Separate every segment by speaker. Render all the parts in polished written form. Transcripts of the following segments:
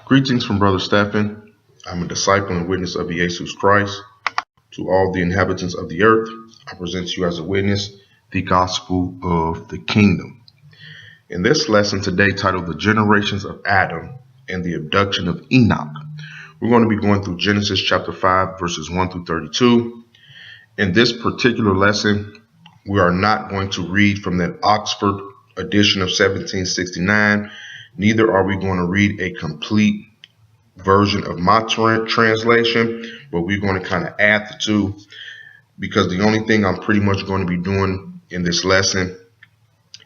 Speaker 1: Greetings from Brother Stephen. I'm a disciple and witness of Jesus Christ. To all the inhabitants of the earth, I present to you as a witness the gospel of the kingdom. In this lesson today, titled The Generations of Adam and the Abduction of Enoch, we're going to be going through Genesis chapter 5, verses 1 through 32. In this particular lesson, we are not going to read from that Oxford edition of 1769. Neither are we going to read a complete version of my translation, but we're going to kind of add the two, because the only thing I'm pretty much going to be doing in this lesson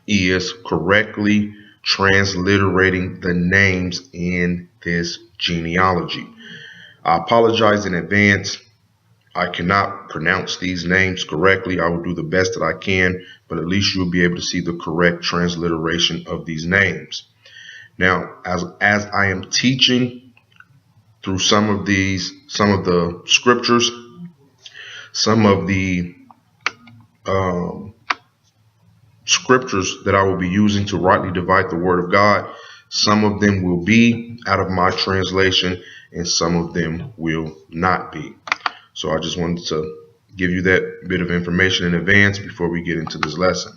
Speaker 1: is correctly transliterating the names in this genealogy. I apologize in advance. I cannot pronounce these names correctly. I will do the best that I can, but at least you'll be able to see the correct transliteration of these names. Now, as I am teaching through some of the scriptures, some of the scriptures that I will be using to rightly divide the word of God, some of them will be out of my translation and some of them will not be. So I just wanted to give you that bit of information in advance before we get into this lesson.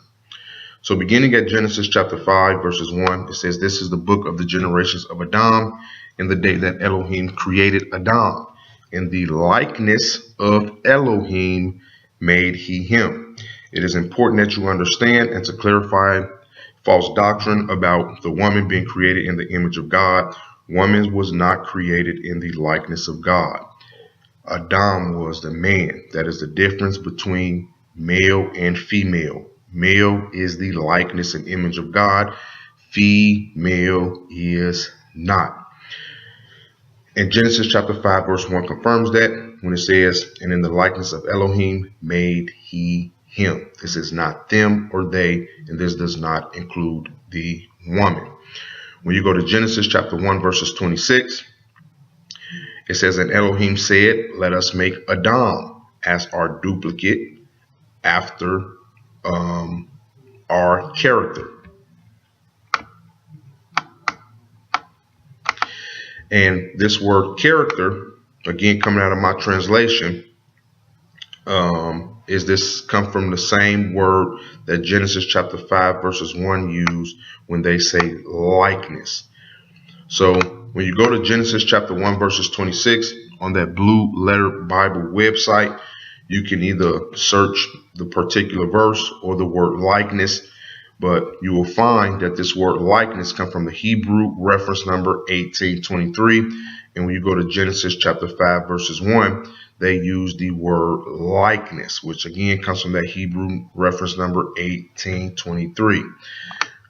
Speaker 1: So beginning at Genesis chapter 5, verses 1, it says, "This is the book of the generations of Adam in the day that Elohim created Adam. In the likeness of Elohim made he him." It is important that you understand and to clarify false doctrine about the woman being created in the image of God. Woman was not created in the likeness of God. Adam was the man. That is the difference between male and female. Male is the likeness and image of God. Female is not. And Genesis chapter 5 verse 1 confirms that when it says, "And in the likeness of Elohim made he him." This is not them or they, and this does not include the woman. When you go to Genesis chapter 1 verses 26, it says, "And Elohim said, let us make Adam as our duplicate after our character." And this word character, again, coming out of my translation, is this come from the same word that Genesis chapter 5 verses 1 use when they say likeness. So when you go to Genesis chapter 1 verses 26 on that Blue Letter Bible website, you can either search the particular verse or the word likeness, but you will find that this word likeness comes from the Hebrew reference number 1823. And when you go to Genesis chapter 5 verses 1, they use the word likeness, which again comes from that Hebrew reference number 1823.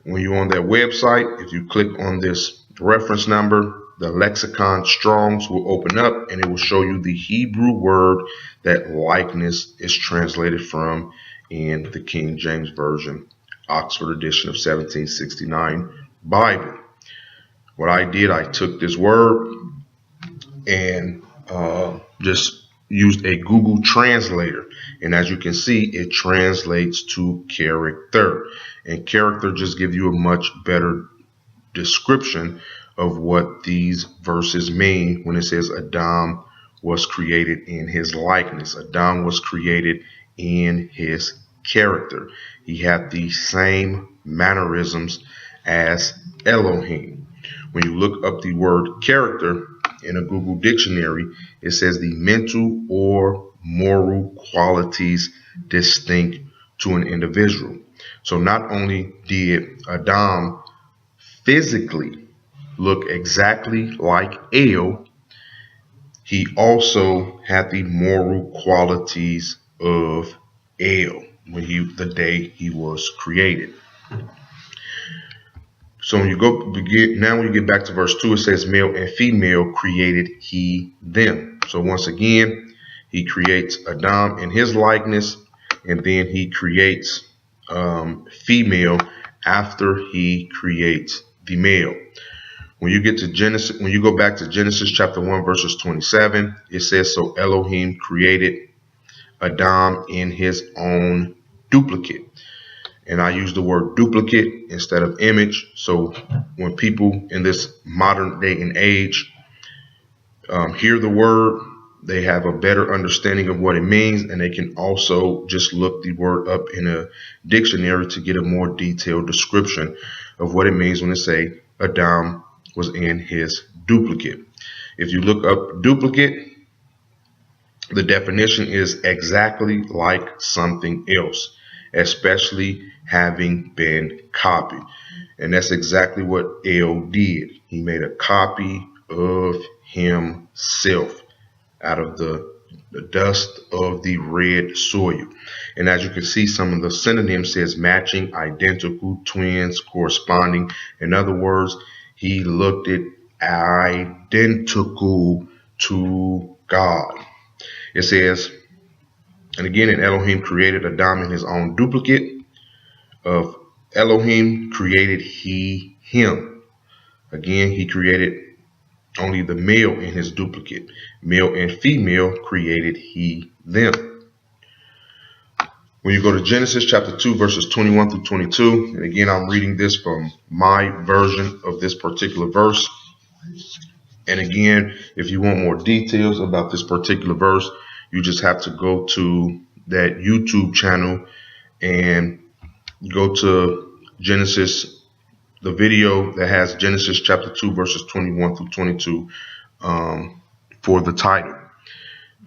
Speaker 1: When you're on that website, if you click on this reference number, the lexicon Strong's will open up and it will show you the Hebrew word that likeness is translated from in the King James Version, Oxford edition of 1769 Bible. What I did, I took this word and just used a Google translator. And as you can see, it translates to character. And character just gives you a much better description of what these verses mean when it says Adam was created in his likeness. Adam was created in his character. He had the same mannerisms as Elohim. When you look up the word character in a Google dictionary, it says the mental or moral qualities distinct to an individual. So not only did Adam physically look exactly like El, he also had the moral qualities of El when the day he was created. So when you when you get back to verse 2, it says male and female created he them. So once again, he creates Adam in his likeness, and then he creates female after he creates the male. When you get to Genesis, when you go back to Genesis chapter 1 verses 27, it says, "So Elohim created Adam in his own duplicate." And I use the word duplicate instead of image. So when people in this modern day and age hear the word, they have a better understanding of what it means, and they can also just look the word up in a dictionary to get a more detailed description of what it means when they say Adam was in his duplicate. If you look up duplicate, the definition is exactly like something else, especially having been copied. And that's exactly what El did. He made a copy of himself out of the dust of the red soil. And as you can see, some of the synonyms says matching, identical, twins, corresponding. In other words, he looked it identical to God. It says, and again, and Elohim created Adam in his own duplicate. Of Elohim created he him. Again, he created only the male in his duplicate. Male and female created he them. When you go to Genesis chapter 2, verses 21 through 22, and again, I'm reading this from my version of this particular verse. And again, if you want more details about this particular verse, you just have to go to that YouTube channel and go to Genesis, the video that has Genesis chapter 2, verses 21 through 22 for the title.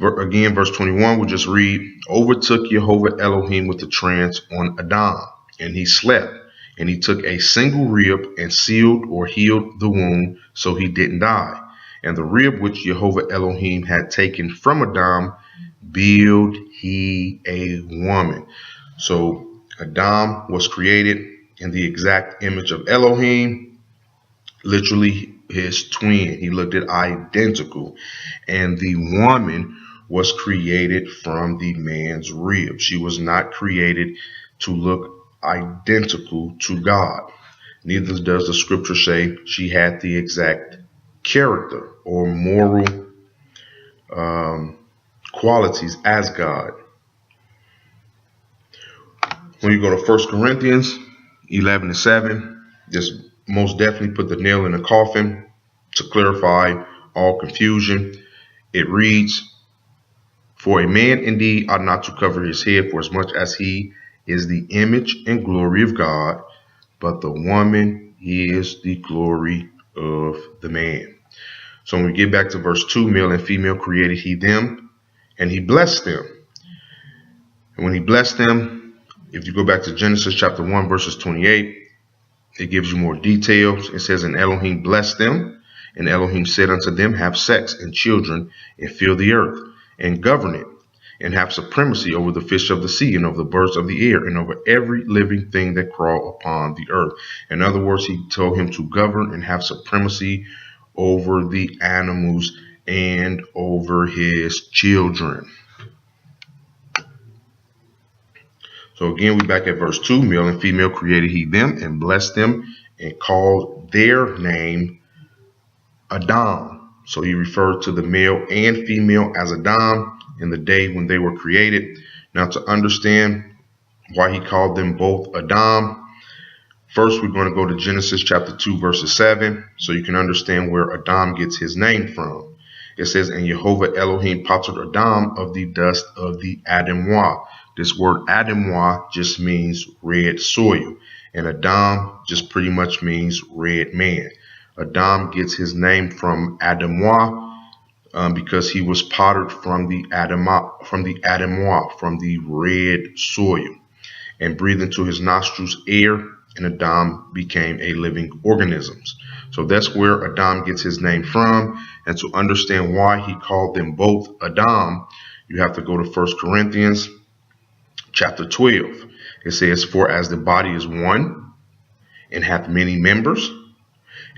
Speaker 1: Again, verse 21, we'll just read, overtook Jehovah Elohim with the trance on Adam, and he slept, and he took a single rib and sealed or healed the wound so he didn't die. And the rib which Jehovah Elohim had taken from Adam, built he a woman. So Adam was created in the exact image of Elohim, literally his twin. He looked at identical. And the woman was created from the man's rib. She was not created to look identical to God. Neither does the scripture say she had the exact character or moral qualities as God. When you go to 1 Corinthians 11:7, this most definitely put the nail in the coffin to clarify all confusion. It reads, for a man indeed ought not to cover his head, for as much as he is the image and glory of God, but the woman is the glory of the man. So when we get back to verse 2, male and female created he them, and he blessed them. And when he blessed them, if you go back to Genesis chapter 1, verses 28, it gives you more details. It says, and Elohim blessed them, and Elohim said unto them, have sex and children, and fill the earth, and govern it, and have supremacy over the fish of the sea, and over the birds of the air, and over every living thing that crawl upon the earth. In other words, he told him to govern and have supremacy over the animals and over his children. So again, we back at verse 2. Male and female created he them, and blessed them, and called their name Adam. So he referred to the male and female as Adam in the day when they were created. Now, to understand why he called them both Adam, first we're going to go to Genesis chapter 2, verses 7, so you can understand where Adam gets his name from. It says, and Jehovah Elohim patered Adam of the dust of the Adamois. This word Adamois just means red soil, and Adam just pretty much means red man. Adam gets his name from Adamois because he was pottered from the Adamois, from the red soil, and breathed into his nostrils air, and Adam became a living organism. So that's where Adam gets his name from. And to understand why he called them both Adam, you have to go to 1 Corinthians chapter 12. It says, for as the body is one, and hath many members,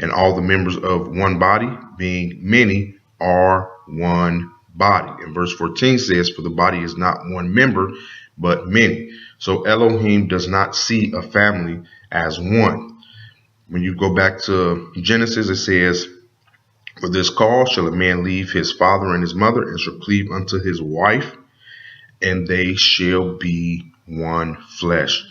Speaker 1: and all the members of one body, being many, are one body. And verse 14 says, for the body is not one member, but many. So Elohim does not see a family as one. When you go back to Genesis, it says, for this cause shall a man leave his father and his mother, and shall cleave unto his wife, and they shall be one flesh.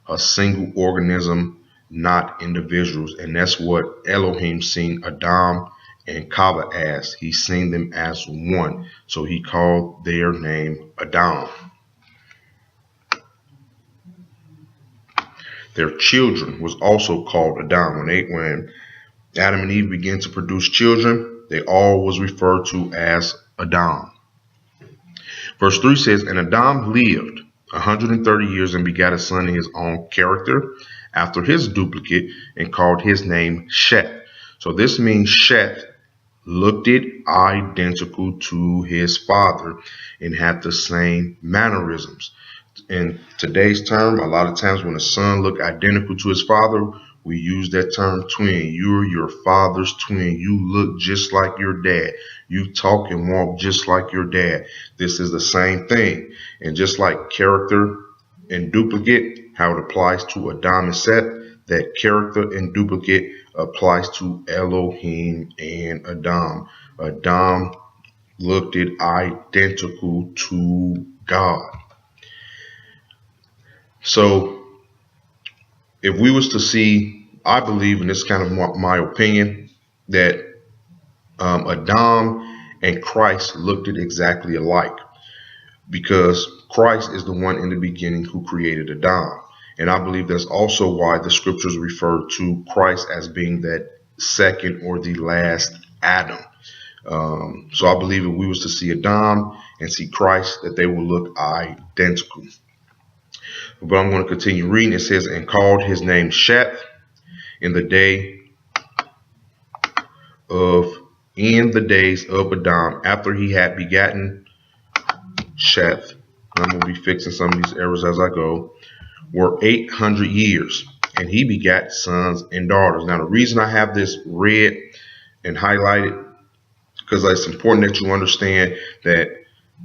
Speaker 1: a single organism, not individuals. And that's what Elohim seen Adam and Kava as. He seen them as one. So he called their name Adam. Their children was also called Adam. When Adam and Eve began to produce children, they all was referred to as Adam. Verse 3 says, and Adam lived 130 years and begat a son in his own character after his duplicate and called his name Shet. So this means Shet looked it identical to his father and had the same mannerisms. In today's term, a lot of times when a son look identical to his father, we use that term twin. You're your father's twin. You look just like your dad. You talk and walk just like your dad. This is the same thing. And just like character and duplicate, how it applies to Adam and Seth, that character and duplicate applies to Elohim and Adam. Adam looked it identical to God. So if we was to see, I believe, and this is kind of my opinion, that Adam and Christ looked it exactly alike, because Christ is the one in the beginning who created Adam. And I believe that's also why the scriptures refer to Christ as being that second or the last Adam. So I believe if we was to see Adam and see Christ, that they will look identical. But I'm going to continue reading. It says, and called his name Shet in the days of Adam, after he had begotten Shet. I'm going to be fixing some of these errors as I go. Were 800 years, and he begat sons and daughters. Now, the reason I have this red and highlighted, because it's important that you understand that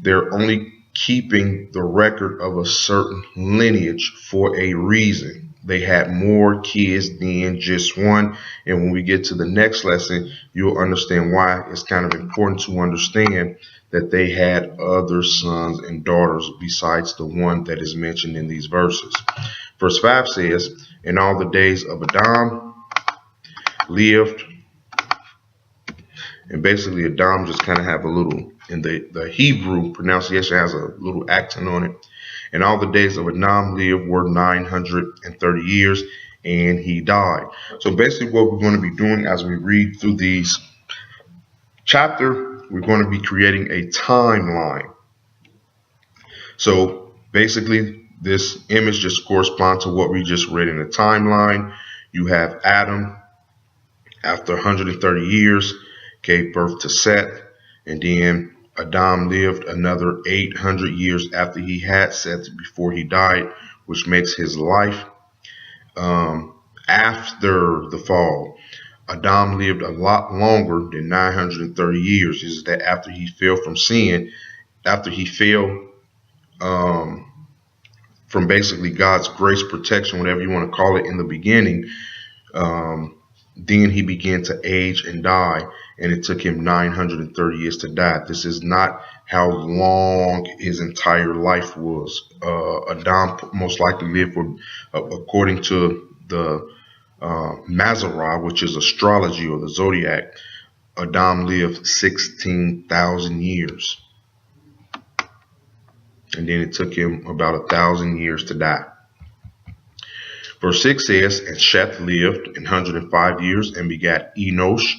Speaker 1: they're only keeping the record of a certain lineage for a reason. They had more kids than just one. And when we get to the next lesson, you'll understand why it's kind of important to understand that they had other sons and daughters besides the one that is mentioned in these verses. Verse 5 says, in all the days of Adam lived, and basically Adam just kind of have a little, in the Hebrew pronunciation has a little accent on it. And all the days of Adam lived were 930 years, and he died. So basically what we're going to be doing as we read through these chapter, we're going to be creating a timeline. So basically this image just corresponds to what we just read in the timeline. You have Adam, after 130 years, gave birth to Seth, and then Adam lived another 800 years after he had Seth before he died, which makes his life after the fall. Adam lived a lot longer than 930 years. Is that after he fell from sin, after he fell from basically God's grace, protection, whatever you want to call it, in the beginning, then he began to age and die, and it took him 930 years to die. This is not how long his entire life was. Adam most likely lived for, according to the Mazarah, which is astrology or the zodiac, Adam lived 16,000 years. And then it took him about 1,000 years to die. Verse 6 says, and Sheth lived 105 years and begat Enosh.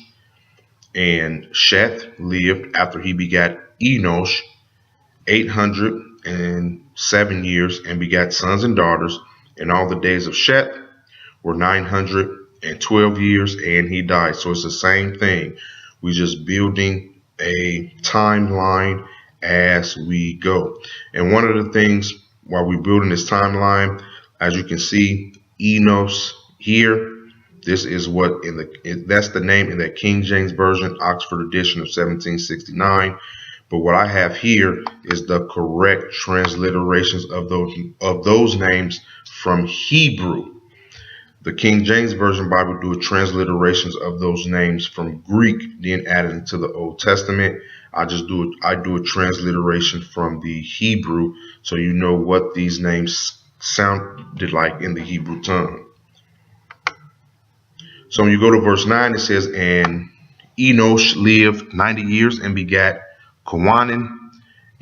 Speaker 1: And Sheth lived after he begat Enosh 807 years and begat sons and daughters. And all the days of Sheth were 912 years, and he died. So it's the same thing. We're just building a timeline as we go. And one of the things while we're building this timeline, as you can see, Enos here, this is what that's the name in that King James Version, Oxford edition of 1769. But what I have here is the correct transliterations of those names from Hebrew. The King James Version Bible do transliterations of those names from Greek, then added into the Old Testament. I do a transliteration from the Hebrew, so you know what these names sounded like in the Hebrew tongue. So when you go to verse 9, it says, and Enoch lived 90 years and begat Kawanan.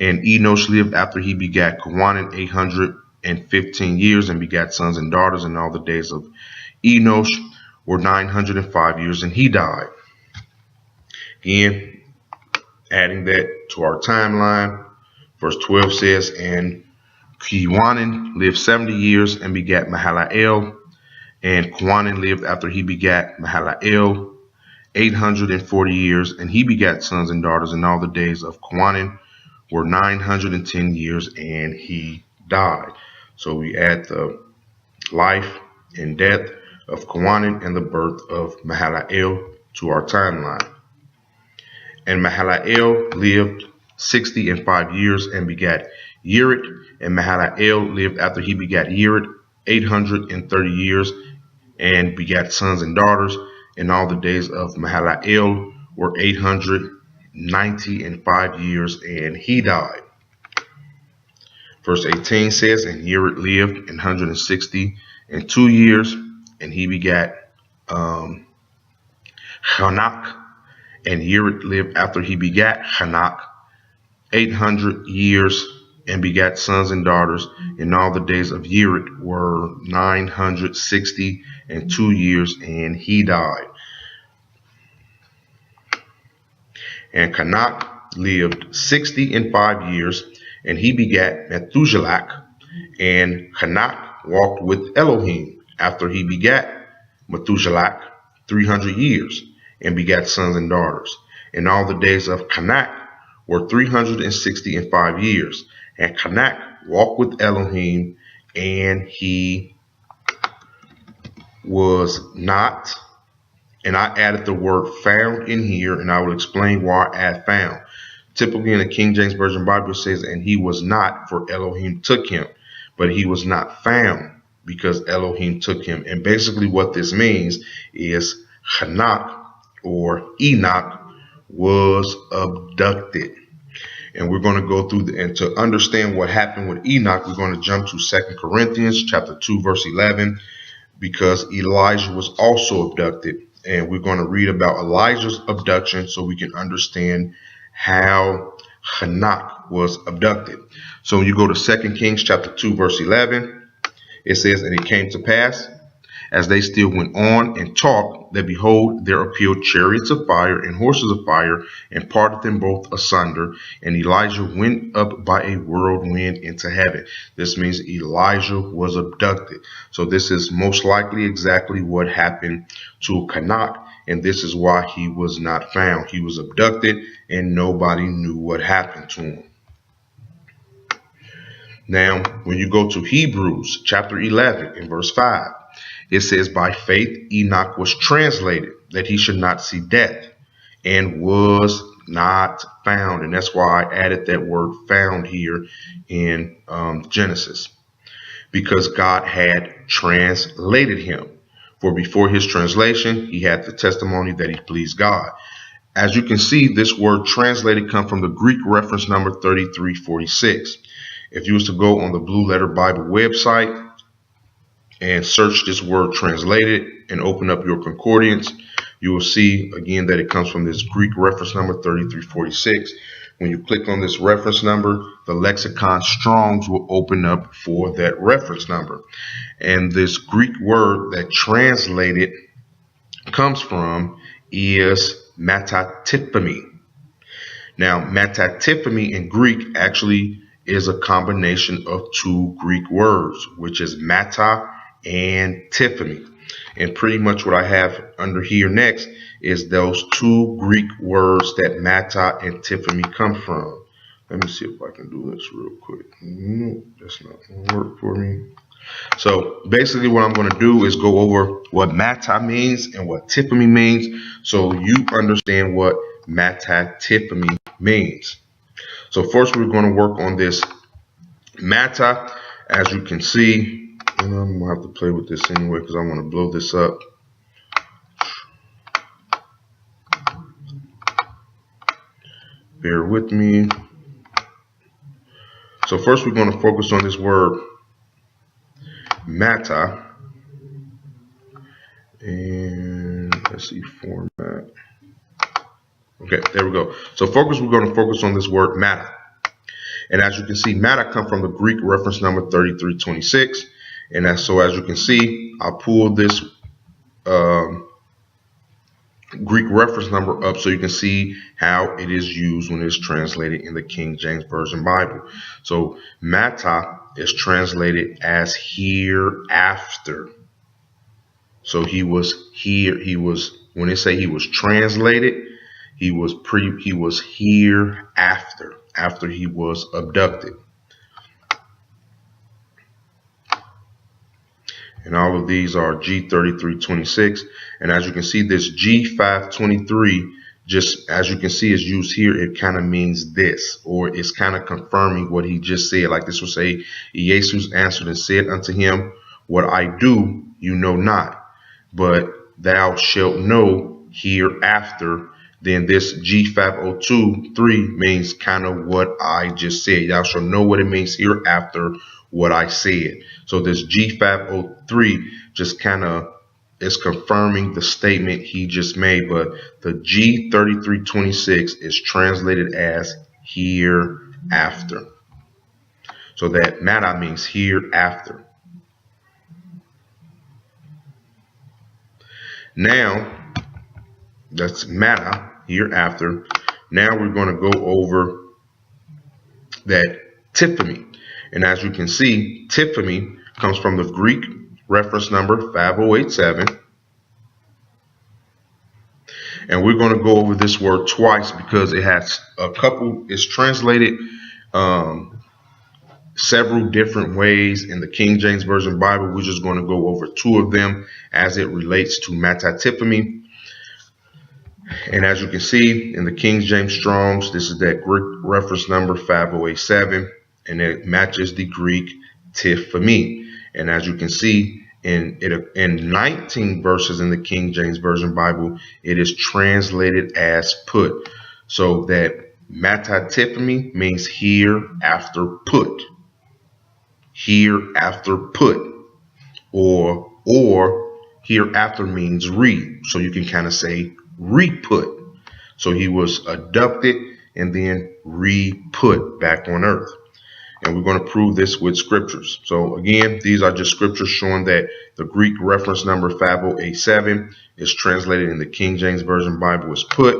Speaker 1: And Enoch lived after he begat Kawanan 815 years and begat sons and daughters. And all the days of Enoch were 905 years, and he died. Again, adding that to our timeline, verse 12 says, and Kawanan lived 70 years and begat Mahalalel. And Kawanan lived after he begat Mahalalel 840 years, and he begat sons and daughters. And all the days of Kawanan were 910 years, and he died. So we add the life and death of Kawanan and the birth of Mahalalel to our timeline. And Mahalalel lived 65 years and begat Yerit. And Mahalalel lived after he begat Yerit 830 years and begat sons and daughters. And all the days of Mahalalel were 895 years, and he died. Verse 18 says, and Yerit lived 162 years, and he begat Chanowk. And Yerit lived after he begat Chanowk 800 years and begat sons and daughters. And all the days of Yerit were 962 years, and he died. And Chanowk lived 65 years, and he begat Methuselah. And Chanowk walked with Elohim after he begat Methuselah 300 years, and begat sons and daughters. And all the days of Chanowk were 365 years. And Chanowk walked with Elohim, and he was not. And I added the word found in here, and I will explain why I add found. Typically in the King James Version Bible it says, and he was not, for Elohim took him. But he was not found because Elohim took him. And basically what this means is Chanowk, or Enoch, was abducted. And we're going to go through and to understand what happened with Enoch, we're going to jump to 2 Corinthians chapter 2, verse 11, because Elijah was also abducted. And we're going to read about Elijah's abduction so we can understand how Chanowk was abducted. So when you go to 2 Kings chapter 2, verse 11, it says, and it came to pass, as they still went on and talked, that behold, there appeared chariots of fire and horses of fire, and parted them both asunder. And Elijah went up by a whirlwind into heaven. This means Elijah was abducted. So this is most likely exactly what happened to Chanowk, and this is why he was not found. He was abducted, and nobody knew what happened to him. Now, when you go to Hebrews chapter 11 in verse 5, it says, by faith Enoch was translated, that he should not see death, and was not found. And that's why I added that word found here in Genesis, because God had translated him. For before his translation, he had the testimony that he pleased God. As you can see, this word translated comes from the Greek reference number 3346. If you was to go on the Blue Letter Bible website and search this word translated and open up your concordance, you will see again that it comes from this Greek reference number 3346. When you click on this reference number, the lexicon Strong's will open up for that reference number. And this Greek word that translated comes from is metatypemi. Now, metatypemi in Greek actually is a combination of two Greek words, which is meta and typhemy. And pretty much what I have under here next is those two Greek words that meta and typhemy come from. Let me see if I can do this real quick. No, that's not going to work for me. So basically what I'm going to do is go over what meta means and what typhemy means, so you understand what metatypemy means. So first we're going to work on this meta. As you can see, and I'm going to have to play with this anyway because I want to blow this up. Bear with me. So first we're going to focus on this word Mata. And let's see, format. Okay, there we go. So we're going to focus on this word Mata. And as you can see, Mata comes from the Greek reference number 3326. And so as you can see, I pulled this Greek reference number up so you can see how it is used when it's translated in the King James Version Bible. So Mata is translated as hereafter. So he was here. When they say he was translated, he was hereafter, after he was abducted. And all of these are G3326. And as you can see, this G523, just as you can see, is used here. It kind of means this, or it's kind of confirming what he just said. Like this will say, Jesus answered and said unto him, what I do, you know not, but thou shalt know hereafter. Then this G5023 means kind of what I just said. Thou shalt know what it means hereafter what I said. So this G503 just kind of is confirming the statement he just made, but the G3326 is translated as hereafter. So that Mata means hereafter. Now, that's Mata, hereafter. Now we're going to go over that Tiphany. And as you can see, Tiphany comes from the Greek reference number 5087. And we're going to go over this word twice because it has it's translated several different ways in the King James Version Bible. We're just going to go over two of them as it relates to Mata-Tiphany. And as you can see in the King James Strongs, this is that Greek reference number 5087. And it matches the Greek Tiphany. And as you can see in 19 verses in the King James Version Bible, it is translated as put. So that Mata-Tiphany means hereafter put. Hereafter put. Or hereafter means re. So you can kind of say re-put. So he was abducted and then re-put back on earth. And we're going to prove this with scriptures. So again, these are just scriptures showing that the Greek reference number 5087 is translated in the King James Version Bible as put.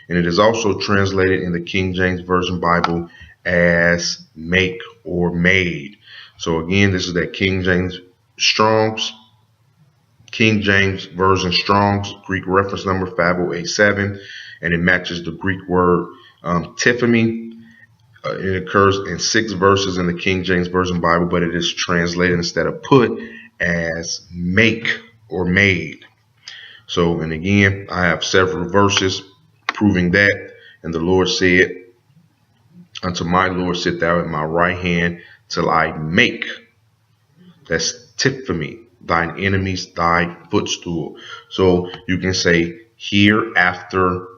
Speaker 1: And it is also translated in the King James Version Bible as make or made. So again, this is that King James Version Strong's Greek reference number 5087. And it matches the Greek word Tiphany. It occurs in 6 verses in the King James Version Bible, but it is translated instead of put as make or made. So, and again, I have several verses proving that. And the Lord said, unto my Lord, sit thou at my right hand till I make. That's Tiphany, thine enemies thy footstool. So you can say hereafter.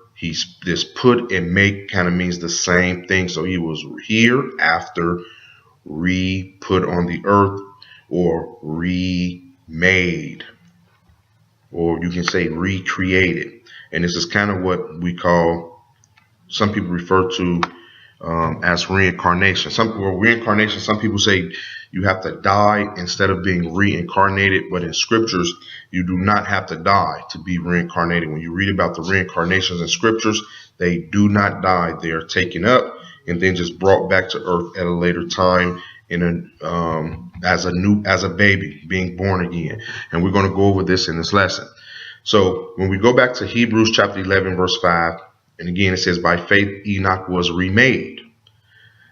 Speaker 1: This put and make kind of means the same thing. So he was hereafter re-put on the earth, or remade, or you can say recreated. And this is kind of what we call, some people refer to as reincarnation. Some people say you have to die instead of being reincarnated, but in scriptures you do not have to die to be reincarnated. When you read about the reincarnations in scriptures, they do not die. They are taken up and then just brought back to earth at a later time in as a baby being born again. And we're going to go over this in this lesson. So when we go back to Hebrews chapter 11 verse 5, and again it says, by faith Enoch was remade.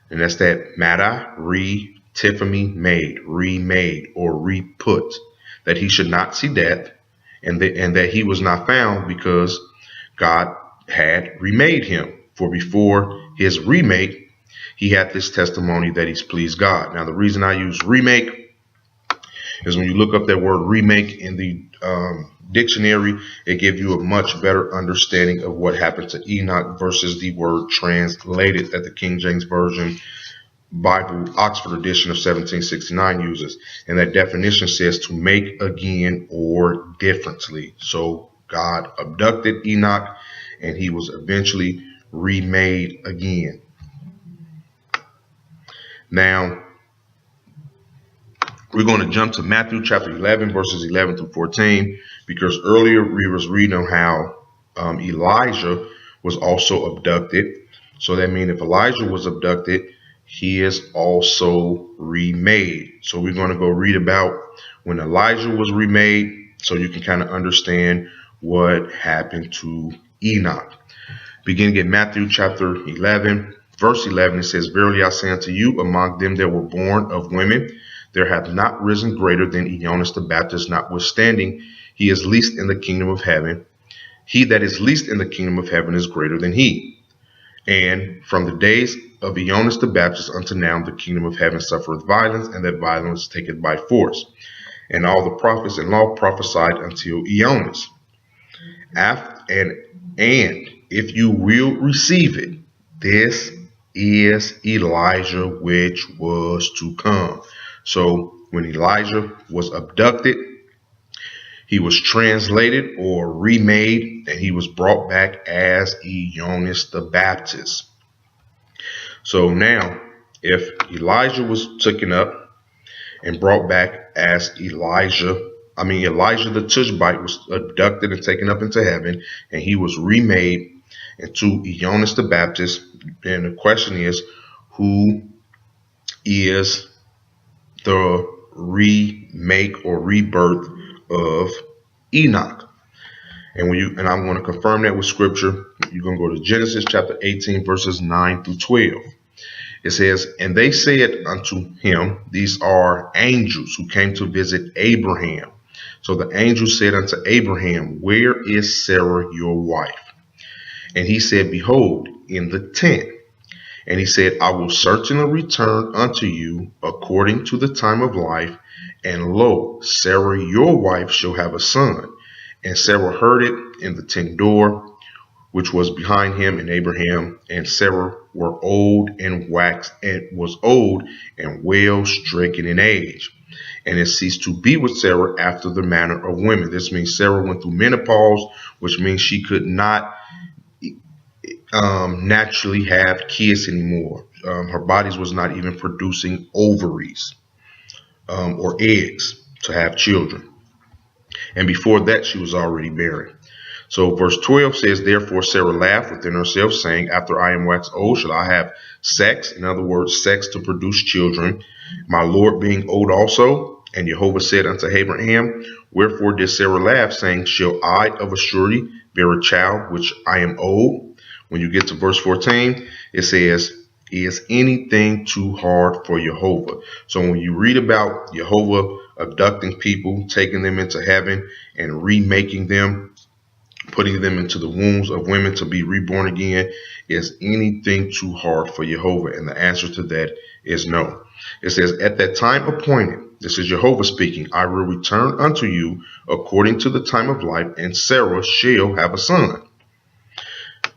Speaker 1: And that's that Mata, Tiphany, made, remade, or re-put, that he should not see death, and that he was not found because God had remade him. For before his remake, he had this testimony that he's pleased God. Now, the reason I use remake is when you look up that word remake in the dictionary, it gives you a much better understanding of what happened to Enoch versus the word translated that the King James Version Bible Oxford edition of 1769 uses. And that definition says to make again or differently. So God abducted Enoch and he was eventually remade again. Now, we're going to jump to Matthew chapter 11, verses 11 through 14, because earlier we was reading on how Elijah was also abducted. So that means if Elijah was abducted, he is also remade. So we're going to go read about when Elijah was remade so you can kind of understand what happened to Enoch. Beginning at Matthew chapter 11, verse 11, it says, Verily I say unto you, among them that were born of women, there hath not risen greater than Enoch the Baptist, notwithstanding he is least in the kingdom of heaven. He that is least in the kingdom of heaven is greater than he. And from the days of Enoch the Baptist unto now, the kingdom of heaven suffereth violence, and that violence taketh by force. And all the prophets and law prophesied until Enoch. And if you will receive it, this is Elijah which was to come. So when Elijah was abducted, he was translated or remade, and he was brought back as Enoch the Baptist. So now, if Elijah was taken up and brought back as Elijah the Tishbite was abducted and taken up into heaven, and he was remade into Enoch the Baptist, then the question is, who is the remake or rebirth of Enoch? And I'm going to confirm that with scripture. You're going to go to Genesis chapter 18, verses 9 through 12. It says, And they said unto him, These are angels who came to visit Abraham. So the angel said unto Abraham, Where is Sarah your wife? And he said, Behold, in the tent. And he said, I will certainly return unto you according to the time of life. And lo, Sarah your wife shall have a son. And Sarah heard it in the tent door, which was behind him and Abraham and Sarah were old and was old and well stricken in age. And it ceased to be with Sarah after the manner of women. This means Sarah went through menopause, which means she could not naturally have kids anymore. Her body was not even producing ovaries or eggs to have children. And before that, she was already barren. So verse 12 says, Therefore Sarah laughed within herself, saying, After I am waxed old, shall I have sex? In other words, sex to produce children, my Lord being old also. And Jehovah said unto Abraham, Wherefore did Sarah laugh, saying, Shall I of a surety bear a child, which I am old? When you get to verse 14, it says, Is anything too hard for Jehovah? So when you read about Jehovah abducting people, taking them into heaven and remaking them, putting them into the wombs of women to be reborn again, is anything too hard for Jehovah? And the answer to that is no. It says, At that time appointed, this is Jehovah speaking, I will return unto you according to the time of life, and Sarah shall have a son.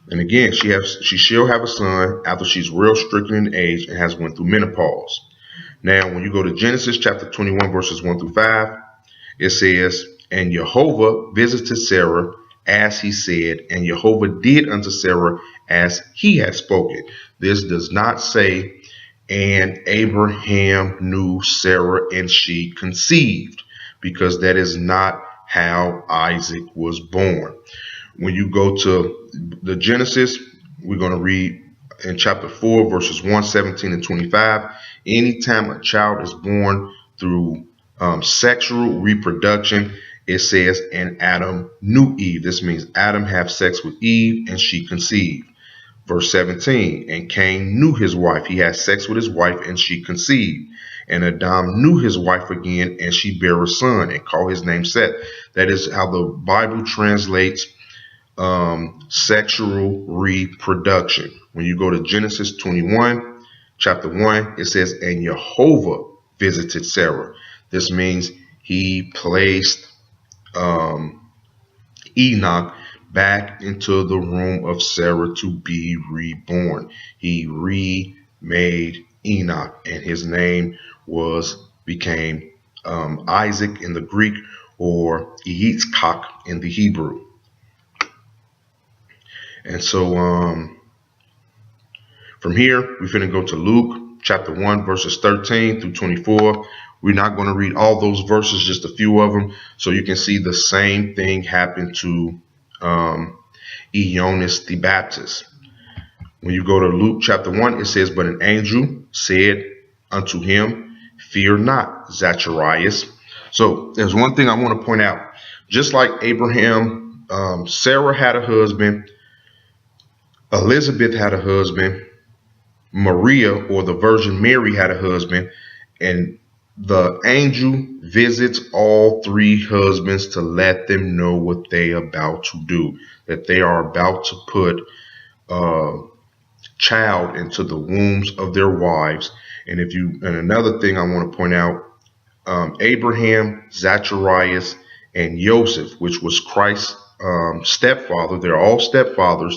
Speaker 1: And again, she shall have a son after she's well stricken in age and has went through menopause. Now, when you go to Genesis chapter 21, verses 1 through 5, it says, And Jehovah visited Sarah as he said, and Jehovah did unto Sarah as he had spoken. This does not say, and Abraham knew Sarah and she conceived, because that is not how Isaac was born. When you go to the Genesis, we're going to read in chapter 4, verses 1, 17, and 25. Anytime a child is born through sexual reproduction, it says, and Adam knew Eve. This means Adam had sex with Eve and she conceived. Verse 17, and Cain knew his wife. He had sex with his wife and she conceived. And Adam knew his wife again and she bare a son and called his name Seth. That is how the Bible translates sexual reproduction. When you go to Genesis 21, chapter 1, it says, and Jehovah visited Sarah. This means he placed Enoch back into the room of Sarah to be reborn. He remade Enoch, and his name became Isaac in the Greek, or Yitzchak in the Hebrew. And so from here, we're going to go to Luke chapter 1, verses 13 through 24. We're not going to read all those verses, just a few of them, so you can see the same thing happened to Enoch the Baptist. When you go to Luke chapter 1, it says, "But an angel said unto him, Fear not, Zacharias." So there's one thing I want to point out. Just like Abraham, Sarah had a husband, Elizabeth had a husband, Maria, or the Virgin Mary, had a husband, and the angel visits all three husbands to let them know what they are about to do, that they are about to put child into the wombs of their wives. And another thing I want to point out, Abraham, Zacharias, and Joseph, which was Christ's stepfather, they're all stepfathers.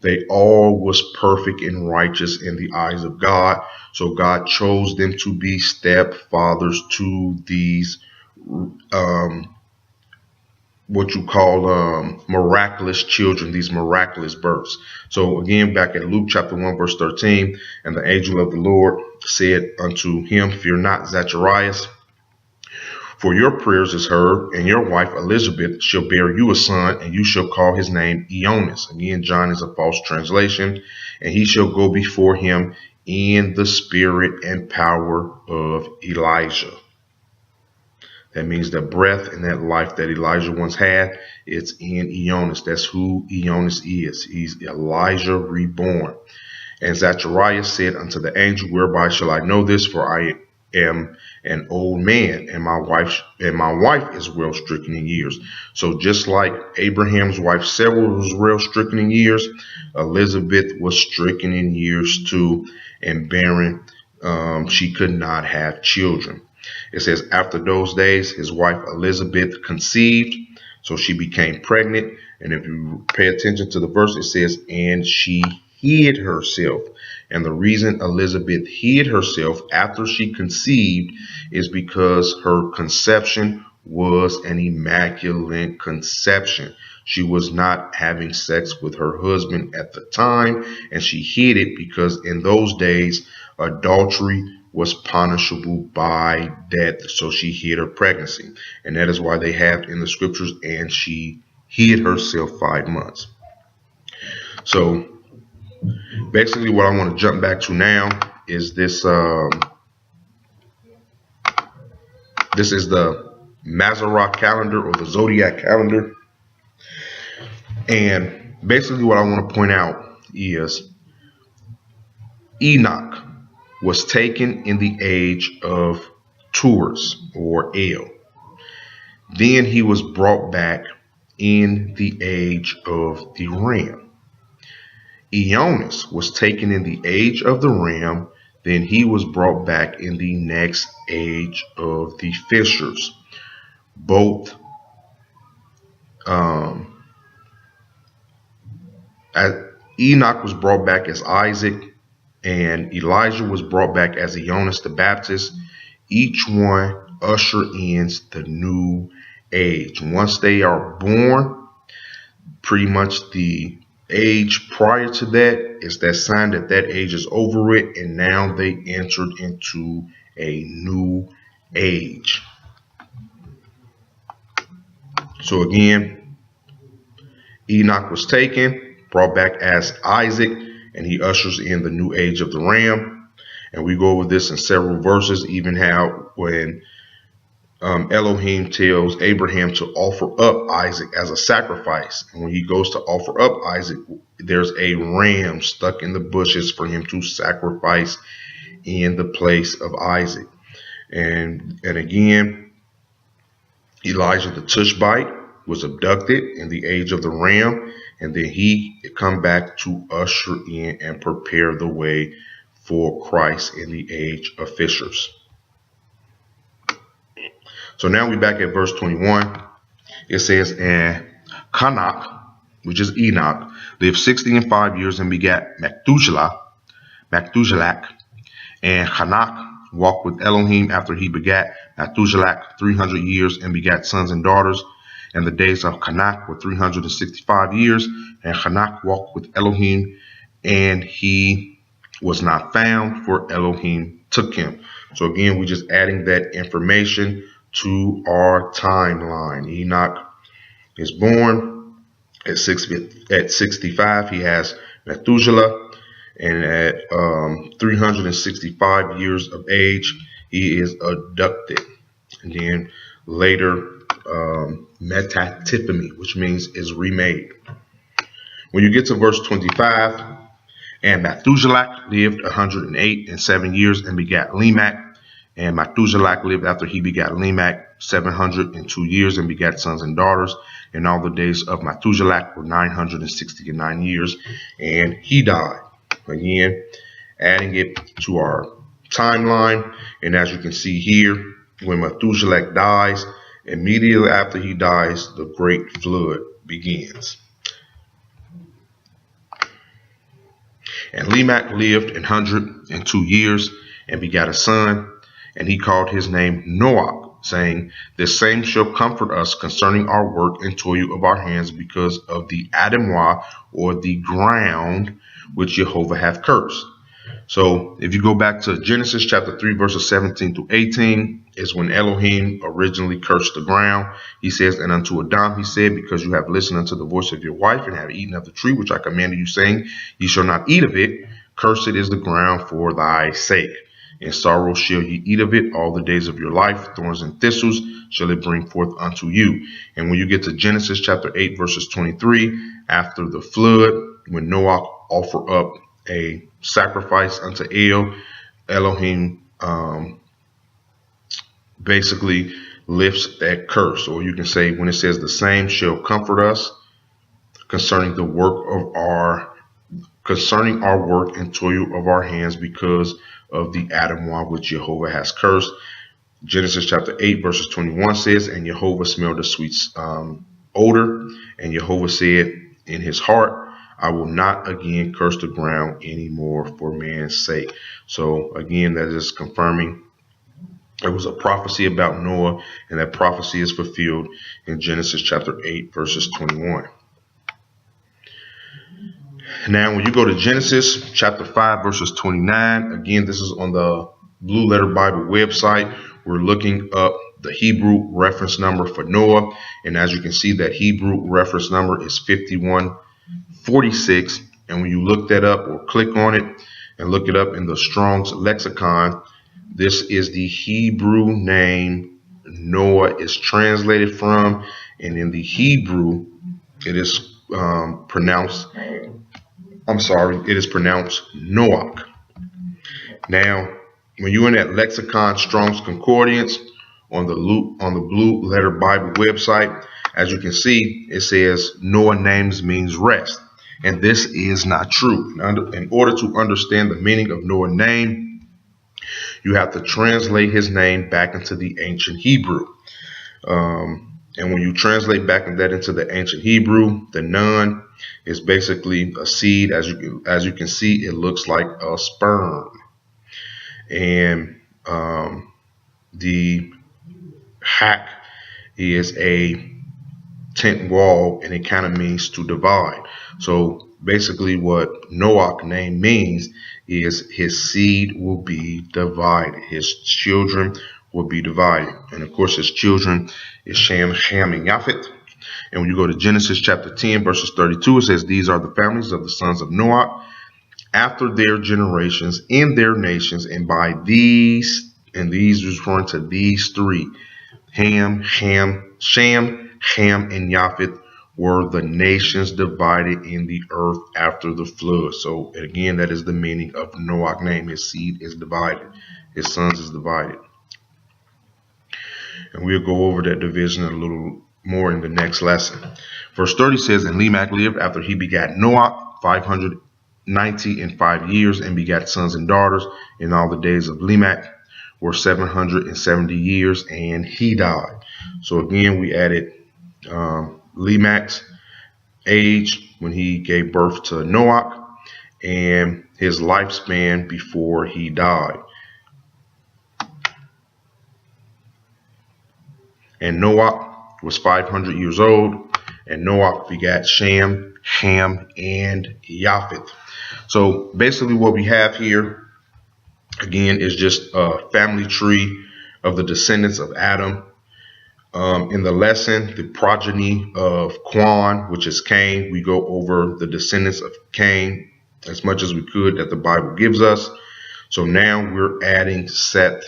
Speaker 1: They all was perfect and righteous in the eyes of God. So God chose them to be stepfathers to these what you call miraculous children, these miraculous births. So again, back at Luke chapter 1, verse 13, "And the angel of the Lord said unto him, Fear not, Zacharias, for your prayers is heard, and your wife Elizabeth shall bear you a son, and you shall call his name Enoch." Again, John is a false translation. "And he shall go before him in the spirit and power of Elijah." That means the breath and that life that Elijah once had, it's in Enoch. That's who Enoch is. He's Elijah reborn. "And Zacharias said unto the angel, Whereby shall I know this? For I am an old man, and my wife is well stricken in years." So just like Abraham's wife Sarah was well stricken in years, Elizabeth was stricken in years too, and barren. She could not have children. It says, "After those days, his wife Elizabeth conceived," so she became pregnant. And if you pay attention to the verse, it says, "And she hid herself." And the reason Elizabeth hid herself after she conceived is because her conception was an immaculate conception. She was not having sex with her husband at the time, and she hid it because in those days, adultery was punishable by death. So she hid her pregnancy. And that is why they have in the scriptures, "And she hid herself 5 months." So basically what I want to jump back to now is this. This is the Mazarah calendar, or the zodiac calendar. And basically what I want to point out is Enoch was taken in the age of Taurus, or El. Then he was brought back in the age of the Ram. Enoch was taken in the age of the Ram. Then he was brought back in the next age of the Fishers. Both Enoch was brought back as Isaac, and Elijah was brought back as Enoch the Baptist. Each one usher in the new age. Once they are born, pretty much the age prior to that is that sign that that age is over it, and now they entered into a new age. So again, Enoch was taken, brought back as Isaac, and he ushers in the new age of the Ram. And we go over this in several verses, even how when Elohim tells Abraham to offer up Isaac as a sacrifice. And when he goes to offer up Isaac, there's a ram stuck in the bushes for him to sacrifice in the place of Isaac. And again, Elijah the Tishbite was abducted in the age of the ram, and then he come back to usher in and prepare the way for Christ in the age of fishers. So now we're back at verse 21. It says, "And Chanowk, which is Enoch, lived 65 years and begat Methuselah, And Chanowk walked with Elohim after he begat Methuselah 300 years and begat sons and daughters. And the days of Chanowk were 365 years. And Chanowk walked with Elohim, and he was not found, for Elohim took him. So again, we're just adding that information to our timeline. Enoch is born at 65. He has Methuselah. And at 365 years of age, he is abducted. And then later, metatypemy, which means is remade. When you get to verse 25, and Methuselah lived 108 and 7 years and begat Lamech. And Methuselah lived after he begat Lamech 702 years and begat sons and daughters. And all the days of Methuselah were 969 years, and he died. Again, adding it to our timeline. And as you can see here, when Methuselah dies, immediately after he dies, the great flood begins. And Lamech lived 102 years and begat a son, and he called his name Noach, saying, "This same shall comfort us concerning our work and toil of our hands, because of the Adamah, or the ground, which Jehovah hath cursed." So if you go back to Genesis chapter 3, verses 17 to 18, is when Elohim originally cursed the ground. He says, "And unto Adam he said, because you have listened unto the voice of your wife, and have eaten of the tree which I commanded you, saying, ye shall not eat of it. Cursed is the ground for thy sake. In sorrow shall ye eat of it all the days of your life. Thorns and thistles shall it bring forth unto you." And when you get to Genesis chapter 8, verses 23, after the flood, when Noah offered up a sacrifice unto El, Elohim basically lifts that curse. Or you can say, when it says, "The same shall comfort us concerning the work of our work and toil of our hands, because of the Adamah which Jehovah has cursed." Genesis chapter 8, verses 21 says, "And Jehovah smelled a sweet odor, and Jehovah said in his heart, I will not again curse the ground anymore for man's sake." So again, that is confirming it was a prophecy about Noah, and that prophecy is fulfilled in Genesis chapter 8, verses 21. Now, when you go to Genesis chapter 5, verses 29, again, this is on the Blue Letter Bible website. We're looking up the Hebrew reference number for Noah. And as you can see, that Hebrew reference number is 5146. And when you look that up or click on it and look it up in the Strong's lexicon, this is the Hebrew name Noah is translated from. And in the Hebrew, it is pronounced Chanowk. Now, when you're in that lexicon, Strong's Concordance, on the Blue Letter Bible website, as you can see, it says Noah names means rest. And this is not true. In order to understand the meaning of Noah's name, you have to translate his name back into the ancient Hebrew. And when you translate back that into the ancient Hebrew, the Nun is basically a seed. As you can see, it looks like a sperm. And the Hak is a tent wall, and it kind of means to divide. So basically what Noah's name means is his seed will be divided. His children will be divided. And of course, his children is Shem, Ham, and Japheth. And when you go to Genesis chapter 10, verses 32, it says, "These are the families of the sons of Noah after their generations in their nations, and by these," and these referring to these three, Shem, Ham, and Japheth, were the nations divided in the earth after the flood. So again, that is the meaning of Noah's name. His seed is divided. His sons is divided. And we'll go over that division a little more in the next lesson. Verse 30 says, "And Lamech lived after he begat Noah 595 years and begat sons and daughters. And all the days of Lamech were 770 years, and he died." So again, we added Lamech's age when he gave birth to Noah and his lifespan before he died. And Noah was 500 years old, and Noah begat Shem, Ham, and Japheth. So basically what we have here, again, is just a family tree of the descendants of Adam. In the lesson, the progeny of Quan, which is Cain, we go over the descendants of Cain as much as we could that the Bible gives us. So now we're adding Seth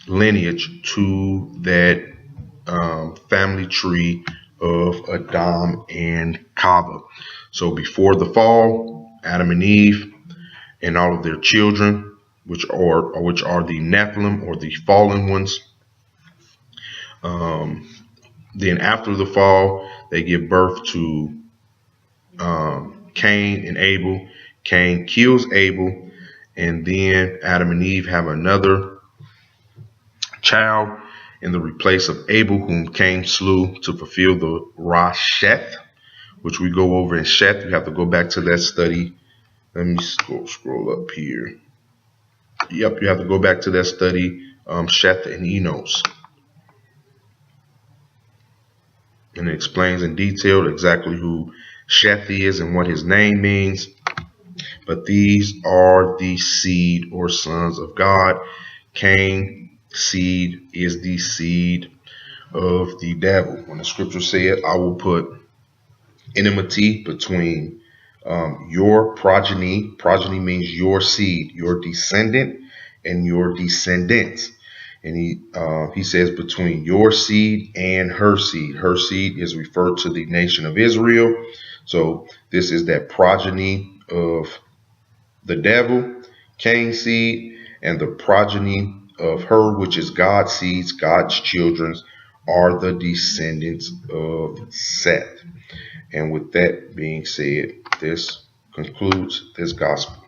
Speaker 1: lineage to that family tree of Adam and Chava. So before the fall, Adam and Eve and all of their children, which are the Nephilim, or the fallen ones. Then after the fall, they give birth to Cain and Abel. Cain kills Abel, and then Adam and Eve have another child in the place of Abel, whom Cain slew to fulfill the Rasheth, which we go over in Sheth. You have to go back to that study. Let me scroll up here. Yep, you have to go back to that study, Sheth and Enos. And it explains in detail exactly who Sheth is and what his name means. But these are the seed or sons of God. Cain's seed is the seed of the devil. When the scripture said, I will put enmity between your progeny. Progeny means your seed, your descendant, and your descendants. And he says between your seed and her seed. Her seed is referred to the nation of Israel. So this is that progeny of the devil, Cain's seed, and the progeny of her, which is God's seeds, God's children, are the descendants of Seth. And with that being said, this concludes this gospel.